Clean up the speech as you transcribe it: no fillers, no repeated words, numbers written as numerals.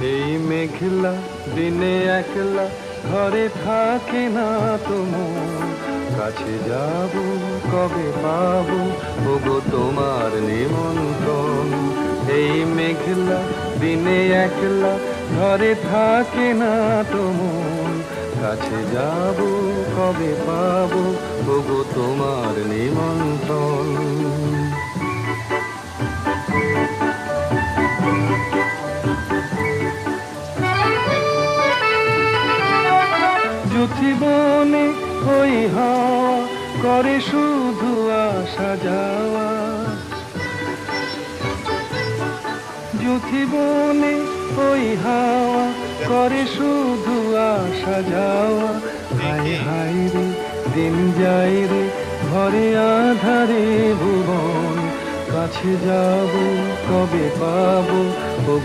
এই মেঘলা দিনে একলা ঘরে থাকে না তো মন, কাছে যাব কবে পাবো ওগো তোমার নিমন্ত্রণ। এই মেঘলা দিনে একলা ঘরে থাকে না তো মন, কাছে যাব কবে পাবো ওগো তোমার নিমন্ত্রণ। জীবনে ওই হাওয়া করে শুধু আসা যাওয়া, জীবনে ওই হাওয়া করে শুধু আসা যাওয়া। হাই হাই রে দিন যাই রে ঘরে আধারে ভুবন, কাছে যাব কবে পাবো ওগো